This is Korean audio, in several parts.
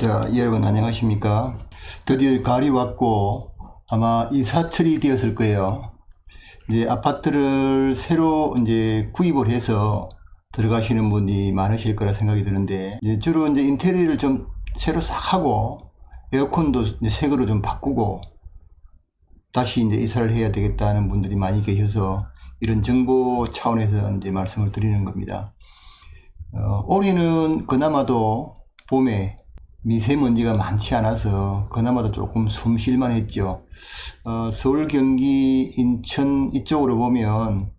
자, 여러분 안녕하십니까? 드디어 가을이 왔고 아마 이사철이 되었을 거예요. 이제 아파트를 새로 이제 구입을 해서 들어가시는 분이 많으실 거라 생각이 드는데, 이제 주로 이제 인테리어를 좀 새로 싹 하고 에어컨도 이제 새 거로 좀 바꾸고 다시 이제 이사를 해야 되겠다는 분들이 많이 계셔서 이런 정보 차원에서 이제 말씀을 드리는 겁니다. 올해는 그나마도 봄에 미세먼지가 많지 않아서 그나마도 조금 숨 쉴만 했죠. 서울, 경기, 인천 이쪽으로 보면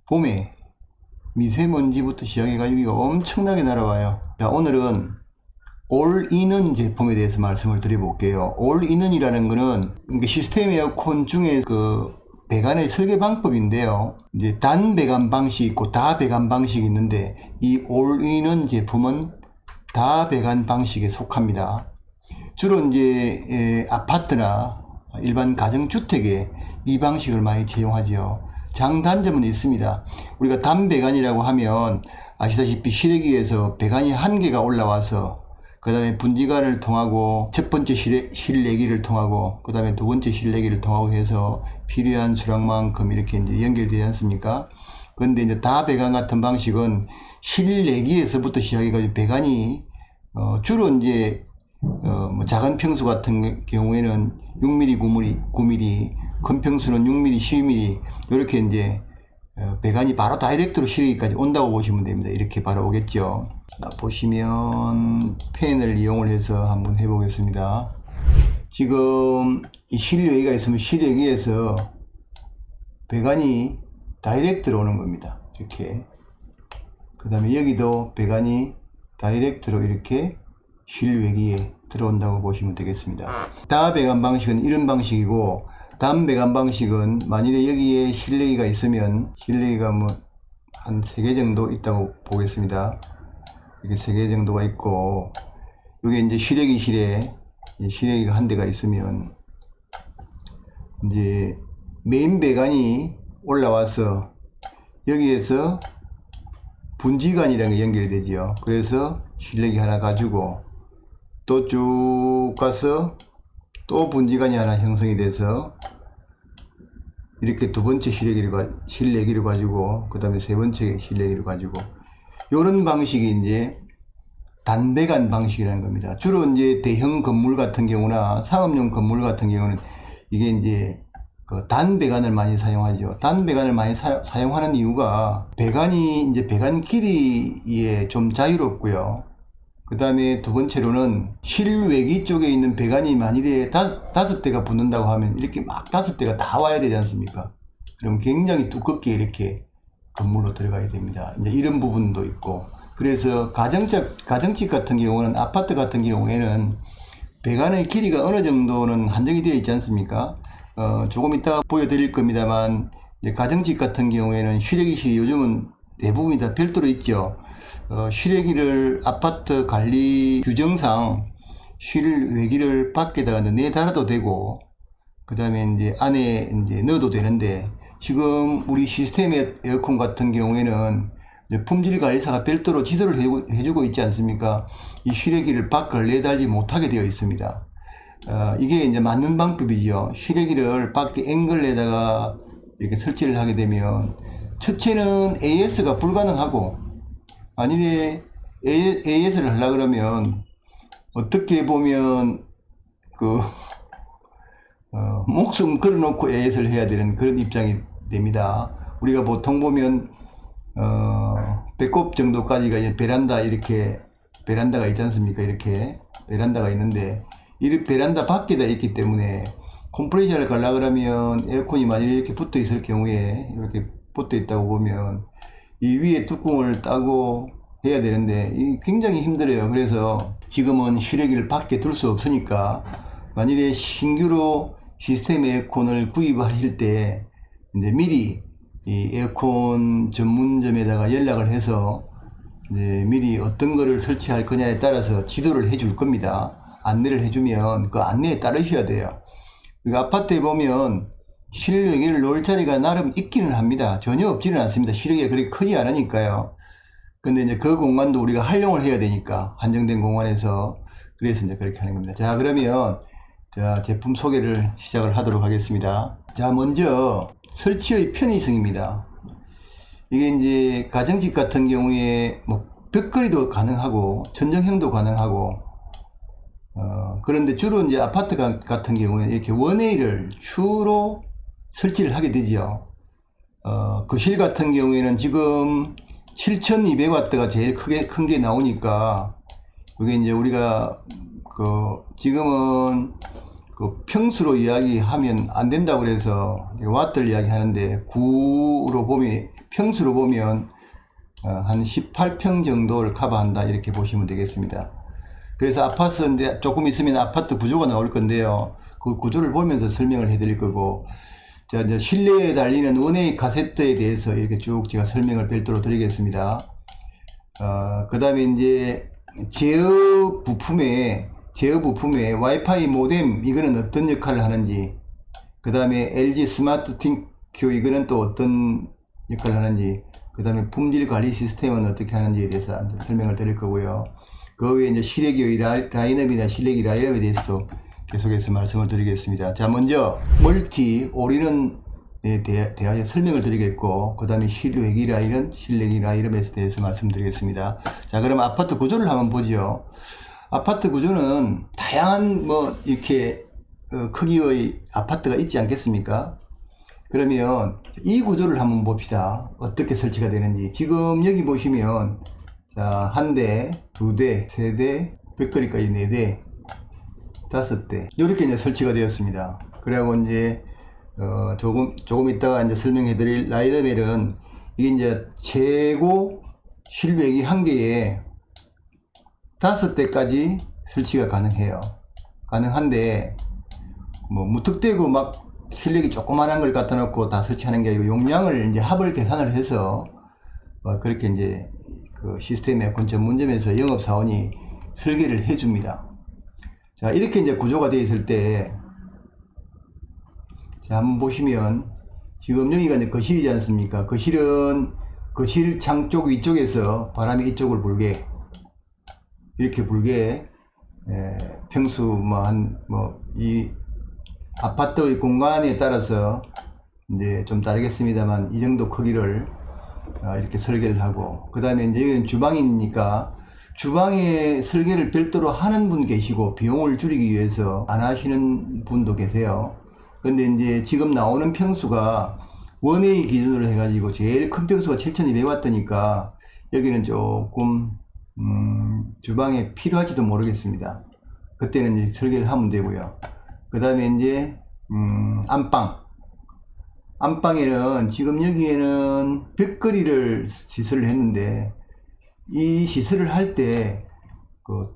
봄에 미세먼지부터 시작해가지고 엄청나게 날아와요. 자, 오늘은 올인원 제품에 대해서 말씀을 드려볼게요. 올인원이라는 거는 시스템 에어컨 중에 그 배관의 설계 방법인데요. 이제 단 배관 방식이 있고 다 배관 방식이 있는데, 이 올인원 제품은 다 배관 방식에 속합니다. 주로 이제 아파트나 일반 가정주택에 이 방식을 많이 채용하죠. 장단점은 있습니다. 우리가 단배관이라고 하면 아시다시피 실외기에서 배관이 한 개가 올라와서 그 다음에 분지관을 통하고 첫 번째 실내기를 통하고 그 다음에 두 번째 실내기를 통하고 해서 필요한 수량만큼 이렇게 이제 연결되지 않습니까? 그런데 이제 다 배관 같은 방식은 실내기에서부터 시작해가지고 배관이 주로 이제 뭐 작은 평수 같은 경우에는 6mm, 9mm, 큰 평수는 6mm, 12mm 이렇게 이제 배관이 바로 다이렉트로 실외기까지 온다고 보시면 됩니다. 이렇게 바로 오겠죠. 자, 보시면 팬을 이용을 해서 한번 해보겠습니다. 지금 이 실외기가 있으면 실외기에서 배관이 다이렉트로 오는 겁니다. 이렇게. 그 다음에 여기도 배관이 다이렉트로 이렇게 실외기에 들어온다고 보시면 되겠습니다. 다 배관 방식은 이런 방식이고, 단 배관 방식은 만일에 여기에 실내기가 있으면 실내기가 뭐 한 3개 정도 있다고 보겠습니다. 이렇게 3개 정도가 있고, 여기 이제 실외기실에 실외기가 한 대가 있으면 이제 메인 배관이 올라와서 여기에서 분지관이라는 게 연결이 되죠. 그래서 실내기 하나 가지고 또 쭉 가서 또 분지관이 하나 형성이 돼서 이렇게 두 번째 실내기를 가지고 그 다음에 세 번째 실내기를 가지고, 이런 방식이 이제 단배관 방식이라는 겁니다. 주로 이제 대형 건물 같은 경우나 상업용 건물 같은 경우는 이게 이제 그 단배관을 많이 사용하죠. 단배관을 많이 사용하는 이유가 배관이 이제 배관 길이에 좀 자유롭고요. 그 다음에 두 번째로는 실외기 쪽에 있는 배관이 만일에 5대가 붙는다고 하면 이렇게 막 5대가 다 와야 되지 않습니까? 그럼 굉장히 두껍게 이렇게 건물로 들어가야 됩니다. 이제 이런 부분도 있고, 그래서 가정집 같은 경우는, 아파트 같은 경우에는 배관의 길이가 어느 정도는 한정이 되어 있지 않습니까? 조금 이따 보여드릴 겁니다만, 이제 가정집 같은 경우에는 실외기실이 요즘은 대부분이 다 별도로 있죠. 실외기를 아파트 관리 규정상 실외기를 밖에다가 내달아도 되고, 그 다음에 이제 안에 이제 넣어도 되는데, 지금 우리 시스템 에어컨 같은 경우에는 품질관리사가 별도로 지도를 해주고 있지 않습니까? 이 실외기를 밖을 내달지 못하게 되어 있습니다. 이게 이제 맞는 방법이죠. 실외기를 밖에 앵글에다가 이렇게 설치를 하게 되면, 첫째는 AS가 불가능하고, 만일에 AS를 하려 그러면 어떻게 보면 목숨 걸어놓고 AS를 해야 되는 그런 입장이 됩니다. 우리가 보통 보면 배꼽 정도까지가 이제 베란다가 있지 않습니까? 이렇게 베란다가 있는데, 이 베란다 밖에다 있기 때문에 컴프레셔를 가려 그러면 에어컨이 만일에 이렇게 붙어 있을 경우에, 이렇게 붙어 있다고 보면 이 위에 뚜껑을 따고 해야 되는데 굉장히 힘들어요. 그래서 지금은 실외기를 밖에 둘 수 없으니까, 만일에 신규로 시스템 에어컨을 구입하실 때 이제 미리 이 에어컨 전문점에다가 연락을 해서 이제 미리 어떤 거를 설치할 거냐에 따라서 지도를 해줄 겁니다. 안내를 해주면 그 안내에 따르셔야 돼요. 그러니까 아파트에 보면 실외기를 놓을 자리가 나름 있기는 합니다. 전혀 없지는 않습니다. 실외기가 그렇게 크지 않으니까요. 근데 이제 그 공간도 우리가 활용을 해야 되니까, 한정된 공간에서. 그래서 이제 그렇게 하는 겁니다. 자, 그러면 자, 제품 소개를 시작을 하도록 하겠습니다. 자, 먼저 설치의 편의성입니다. 이게 이제 가정집 같은 경우에 뭐 벽걸이도 가능하고 전정형도 가능하고 그런데 주로 이제 아파트 같은 경우에 이렇게 원웨이를 주로 설치를 하게 되죠. 거실 같은 경우에는 지금 7200W가 제일 큰 게 나오니까 그게 이제 우리가 지금은 평수로 이야기하면 안 된다고 그래서 와트를 이야기하는데 평수로 보면 한 18평 정도를 커버한다 이렇게 보시면 되겠습니다. 그래서 아파트인데 조금 있으면 아파트 구조가 나올 건데요. 그 구조를 보면서 설명을 해 드릴 거고, 자, 이제 실내에 달리는 원웨이 카세트에 대해서 이렇게 쭉 제가 설명을 별도로 드리겠습니다. 그 다음에 이제 제어 부품에 와이파이 모뎀 이거는 어떤 역할을 하는지, 그 다음에 LG 스마트 팅큐 이거는 또 어떤 역할을 하는지, 그 다음에 품질 관리 시스템은 어떻게 하는지에 대해서 설명을 드릴 거고요. 그 외에 이제 실외기 라인업이나 실외기 라인업에 대해서도 계속해서 말씀을 드리겠습니다. 자, 먼저 멀티 올인원에 대하여 설명을 드리겠고, 그 다음에 실외기 라인업에 대해서 말씀드리겠습니다. 자, 그럼 아파트 구조를 한번 보죠. 아파트 구조는 다양한 이렇게 크기의 아파트가 있지 않겠습니까? 그러면 이 구조를 한번 봅시다. 어떻게 설치가 되는지. 지금 여기 보시면 자, 한 대, 두 대, 세 대, 벽걸이까지 네 대, 다섯 대 이렇게 이제 설치가 되었습니다. 그리고 이제 조금 이따가 이제 설명해 드릴 라이더벨은 이게 이제 최고 실외기 한 개에 5대까지 설치가 가능한데 무턱대고 막 실외기 조그만한 걸 갖다 놓고 다 설치하는 게 아니고 용량을 이제 합을 계산을 해서 그렇게 이제 그 시스템 에어컨 전문점에서 영업사원이 설계를 해줍니다. 자, 이렇게 이제 구조가 되어 있을 때, 자, 한번 보시면, 지금 여기가 이제 거실이지 않습니까? 거실은, 거실 창 쪽 위쪽에서 바람이 이쪽을 불게, 이렇게 불게, 평수, 이 아파트의 공간에 따라서, 이제 좀 다르겠습니다만, 이 정도 크기를, 이렇게 설계를 하고, 그 다음에 이제 여기는 주방이니까, 주방에 설계를 별도로 하는 분 계시고 비용을 줄이기 위해서 안 하시는 분도 계세요. 근데 이제 지금 나오는 평수가 원웨이 기준으로 해가지고 제일 큰 평수가 7200W니까 여기는 조금 주방에 필요할지도 모르겠습니다. 그때는 이제 설계를 하면 되고요. 그 다음에 이제 안방에는 지금 여기에는 벽걸이를 시설을 했는데 이 시설을 할 때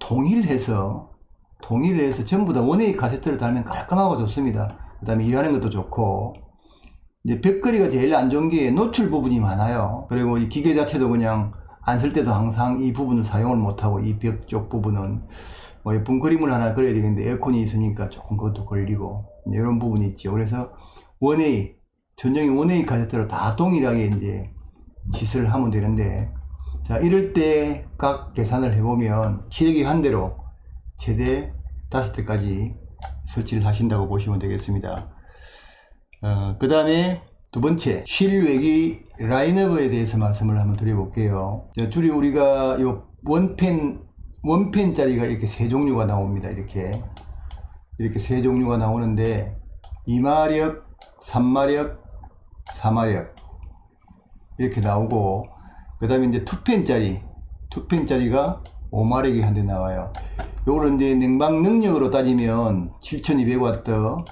통일해서 전부 다 원웨이 카세트를 달면 깔끔하고 좋습니다. 그 다음에 일하는 것도 좋고, 이제 벽걸이가 제일 안 좋은 게 노출 부분이 많아요. 그리고 이 기계 자체도 그냥 안 쓸 때도 항상 이 부분을 사용을 못하고 이 벽 쪽 부분은 예쁜 그림을 하나 그려야 되는데 에어컨이 있으니까 조금 그것도 걸리고 이런 부분이 있죠. 그래서 전용의 원웨이 카세트로 다 동일하게 이제 시설을 하면 되는데, 자, 이럴 때 각 계산을 해보면 실외기 한 대로 최대 5대까지 설치를 하신다고 보시면 되겠습니다. 그 다음에 두 번째, 실외기 라인업에 대해서 말씀을 한번 드려볼게요. 둘이 우리가 요 원펜짜리가 이렇게 세 종류가 나옵니다. 이렇게 세 종류가 나오는데 2마력, 3마력, 4마력 이렇게 나오고, 그 다음에 이제 투펜짜리가 5마력이 한 대 나와요. 요거는 이제 냉방 능력으로 따지면 7200W,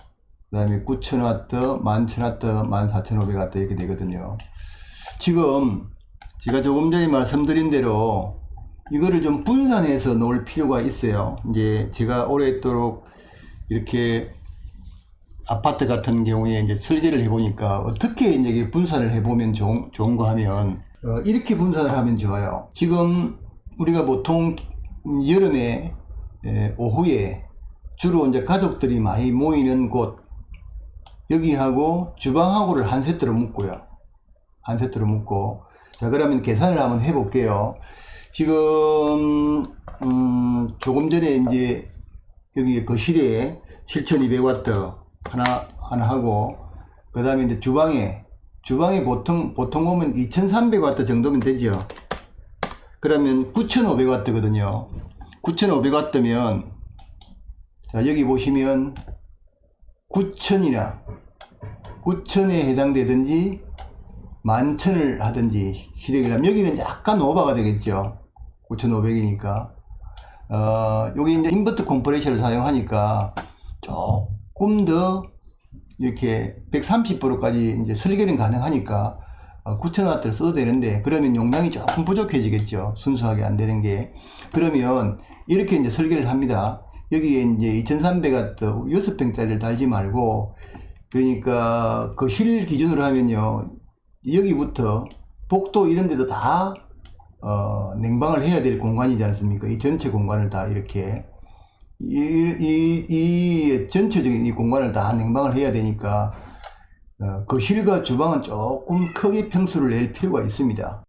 그 다음에 9000W, 11000W, 14500W 이렇게 되거든요. 지금 제가 조금 전에 말씀드린 대로 이거를 좀 분산해서 놓을 필요가 있어요. 이제 제가 오랫도록 이렇게 아파트 같은 경우에 이제 설계를 해보니까 어떻게 이제 분산을 해보면 좋은가 하면, 이렇게 분산을 하면 좋아요. 지금 우리가 보통 여름에 오후에 주로 이제 가족들이 많이 모이는 곳, 여기하고 주방하고를 한 세트로 묶고요. 자, 그러면 계산을 한번 해볼게요. 지금 조금 전에 이제 여기 거실에 7200W 하나 하고, 그 다음에 이제 주방에 보통 오면 2300W 정도면 되죠. 그러면 9500W 거든요. 9500W면 자, 여기 보시면 9000에 해당되든지 11,000을 하든지 시력을 하면, 여기는 약간 오버가 되겠죠. 9500이니까. 여기 이제 인버터 컴프레셔를 사용하니까 조금 더 이렇게 130V까지 이제 설계는 가능하니까 9000W를 써도 되는데, 그러면 용량이 조금 부족해지겠죠. 순수하게 안 되는 게. 그러면 이렇게 이제 설계를 합니다. 여기에 이제 2300W 6평짜리를 달지 말고, 그러니까 그 실 기준으로 하면요, 여기부터 복도 이런 데도 다 냉방을 해야 될 공간이지 않습니까? 이 전체 공간을 다 이렇게 이 전체적인 이 공간을 다 냉방을 해야 되니까 그 실과 주방은 조금 크게 평수를 낼 필요가 있습니다.